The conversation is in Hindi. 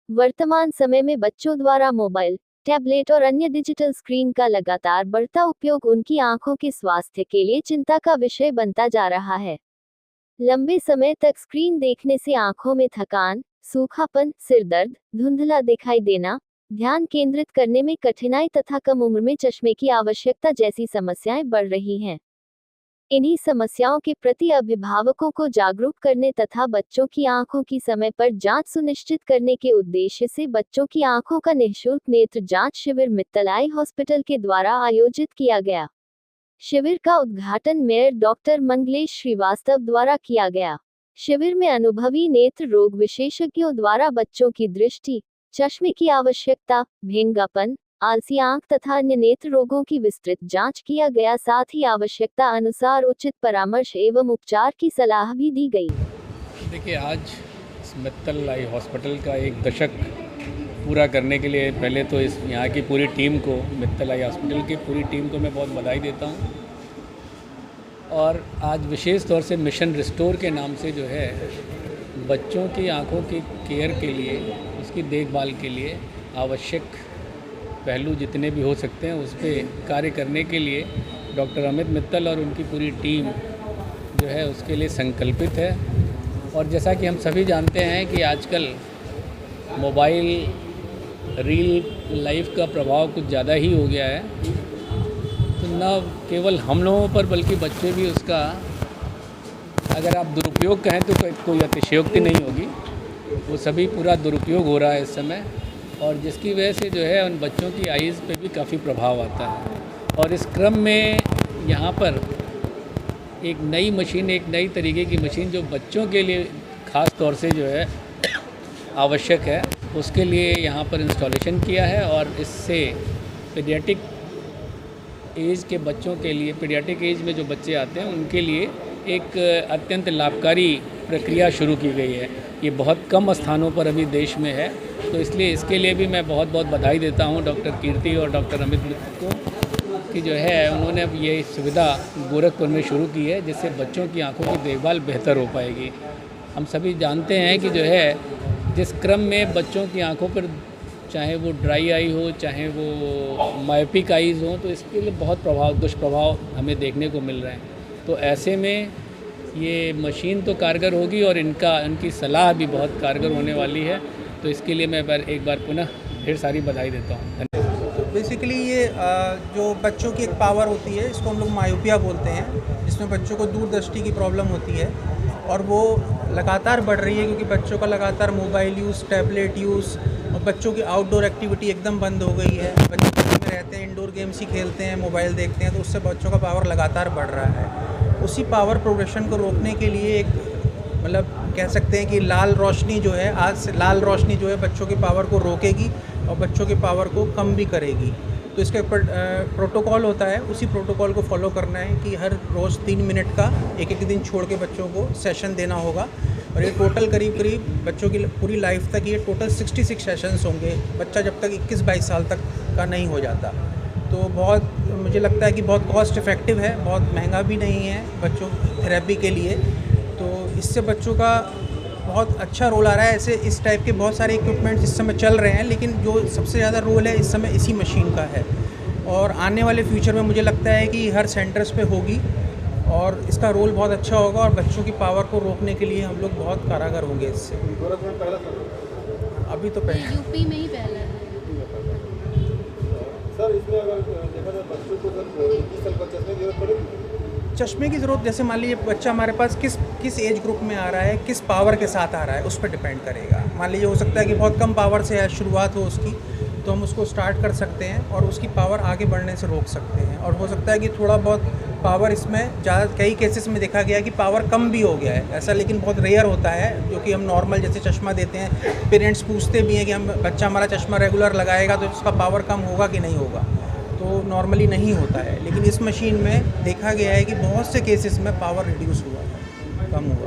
वर्तमान समय में बच्चों द्वारा मोबाइल, टैबलेट और अन्य डिजिटल स्क्रीन का लगातार बढ़ता उपयोग उनकी आंखों के स्वास्थ्य के लिए चिंता का विषय बनता जा रहा है। लंबे समय तक स्क्रीन देखने से आंखों में थकान, सूखापन, सिर दर्द, धुंधला दिखाई देना, ध्यान केंद्रित करने में कठिनाई तथा कम उम्र में चश्मे की आवश्यकता जैसी समस्याएं बढ़ रही हैं। इन्हीं समस्याओं के प्रति अभिभावकों को जागरूक करने तथा बच्चों की आंखों की समय पर जांच सुनिश्चित करने के उद्देश्य से बच्चों की आंखों का निःशुल्क नेत्र जांच शिविर मित्तल आई हॉस्पिटल के द्वारा आयोजित किया गया। शिविर का उद्घाटन मेयर डॉक्टर मंगलेश श्रीवास्तव द्वारा किया गया। शिविर में अनुभवी नेत्र रोग विशेषज्ञों द्वारा बच्चों की दृष्टि, चश्मे की आवश्यकता, भेंगापन, आलसी आंख तथा अन्य नेत्र रोगों की विस्तृत जांच किया गया। साथ ही आवश्यकता अनुसार उचित परामर्श एवं उपचार की सलाह भी दी गई। देखिए, आज मित्तल आई हॉस्पिटल का 1 दशक पूरा करने के लिए पहले तो इस यहाँ की पूरी टीम को, मित्तल आई हॉस्पिटल की पूरी टीम को मैं बहुत बधाई देता हूँ। और आज विशेष तौर से मिशन रिस्टोर के नाम से जो है बच्चों की आँखों की केयर के लिए, उसकी देखभाल के लिए आवश्यक पहलू जितने भी हो सकते हैं उस पर कार्य करने के लिए डॉक्टर अमित मित्तल और उनकी पूरी टीम जो है उसके लिए संकल्पित है। और जैसा कि हम सभी जानते हैं कि आजकल मोबाइल रील लाइफ का प्रभाव कुछ ज़्यादा ही हो गया है, तो न केवल हम लोगों पर बल्कि बच्चे भी उसका, अगर आप दुरुपयोग कहें तो कोई अतिशयोक्ति नहीं होगी, वो सभी पूरा दुरुपयोग हो रहा है इस समय, और जिसकी वजह से जो है उन बच्चों की आइज़ पे भी काफ़ी प्रभाव आता है। और इस क्रम में यहाँ पर एक नई मशीन, एक नई तरीके की मशीन जो बच्चों के लिए ख़ास तौर से जो है आवश्यक है, उसके लिए यहाँ पर इंस्टॉलेशन किया है। और इससे पीडियाट्रिक एज के बच्चों के लिए, पीडियाट्रिक एज में जो बच्चे आते हैं उनके लिए एक अत्यंत लाभकारी प्रक्रिया शुरू की गई है। ये बहुत कम स्थानों पर अभी देश में है, तो इसलिए इसके लिए भी मैं बहुत बहुत बधाई देता हूँ डॉक्टर कीर्ति और डॉक्टर अमित मित्तल को कि जो है उन्होंने अब ये सुविधा गोरखपुर में शुरू की है, जिससे बच्चों की आंखों की देखभाल बेहतर हो पाएगी। हम सभी जानते हैं कि जो है जिस क्रम में बच्चों की आंखों पर, चाहे वो ड्राई आई हो, चाहे वो मायोपिक आइज़ हो, तो इसके लिए बहुत दुष्प्रभाव हमें देखने को मिल रहे हैं। तो ऐसे में ये मशीन तो कारगर होगी और इनकी सलाह भी बहुत कारगर होने वाली है, तो इसके लिए मैं एक बार पुनः ढेर सारी बधाई देता हूँ। धन्यवाद। तो बेसिकली ये जो बच्चों की एक पावर होती है, इसको हम लोग मायोपिया बोलते हैं, जिसमें बच्चों को दूरदृष्टि की प्रॉब्लम होती है और वो लगातार बढ़ रही है क्योंकि बच्चों का लगातार मोबाइल यूज़, टैबलेट यूज़, और बच्चों की आउटडोर एक्टिविटी एकदम बंद हो गई है। बच्चे घर में रहते हैं, इंडोर गेम्स ही खेलते हैं, मोबाइल देखते हैं, तो उससे बच्चों का पावर लगातार बढ़ रहा है। उसी पावर प्रोग्रेशन को रोकने के लिए एक, मतलब कह सकते हैं कि लाल रोशनी जो है, आज से लाल रोशनी जो है बच्चों की पावर को रोकेगी और बच्चों की पावर को कम भी करेगी। तो इसके ऊपर प्रोटोकॉल होता है, उसी प्रोटोकॉल को फॉलो करना है कि हर रोज़ 3 मिनट का एक दिन छोड़ के बच्चों को सेशन देना होगा। और ये टोटल करीब बच्चों की पूरी लाइफ तक ये टोटल 66 सेशंस होंगे, बच्चा जब तक 21-22 साल तक का नहीं हो जाता। तो बहुत, मुझे लगता है कि बहुत कॉस्ट इफ़ेक्टिव है, बहुत महंगा भी नहीं है बच्चों थेरेपी के लिए। तो इससे बच्चों का बहुत अच्छा रोल आ रहा है। ऐसे इस टाइप के बहुत सारे इक्विपमेंट्स इस समय चल रहे हैं, लेकिन जो सबसे ज़्यादा रोल है इस समय इसी मशीन का है। और आने वाले फ्यूचर में मुझे लगता है कि हर सेंटर्स पे होगी और इसका रोल बहुत अच्छा होगा और बच्चों की पावर को रोकने के लिए हम लोग बहुत कारगर होंगे इससे। अभी तो पहले यूपी में ही पहला है सर। इसमें अगर देखा जाए बच्चों को किस साल का चश्मे की जरूरत पड़ेगी? चश्मे की ज़रूरत, जैसे मान लीजिए बच्चा हमारे पास किस एज ग्रुप में आ रहा है, किस पावर के साथ आ रहा है, उस पर डिपेंड करेगा। मान लीजिए हो सकता है कि बहुत कम पावर से है, शुरुआत हो उसकी, तो हम उसको स्टार्ट कर सकते हैं और उसकी पावर आगे बढ़ने से रोक सकते हैं। और हो सकता है कि थोड़ा बहुत पावर इसमें ज़्यादा, कई केसेस में देखा गया है कि पावर कम भी हो गया है ऐसा, लेकिन बहुत रेयर होता है। जो कि हम नॉर्मल जैसे चश्मा देते हैं, पेरेंट्स पूछते भी हैं कि हम बच्चा हमारा चश्मा रेगुलर लगाएगा तो उसका पावर कम होगा कि नहीं होगा, तो नॉर्मली नहीं होता है। लेकिन इस मशीन में देखा गया है कि बहुत से केसेस में पावर रिड्यूस हुआ है, कम हुआ।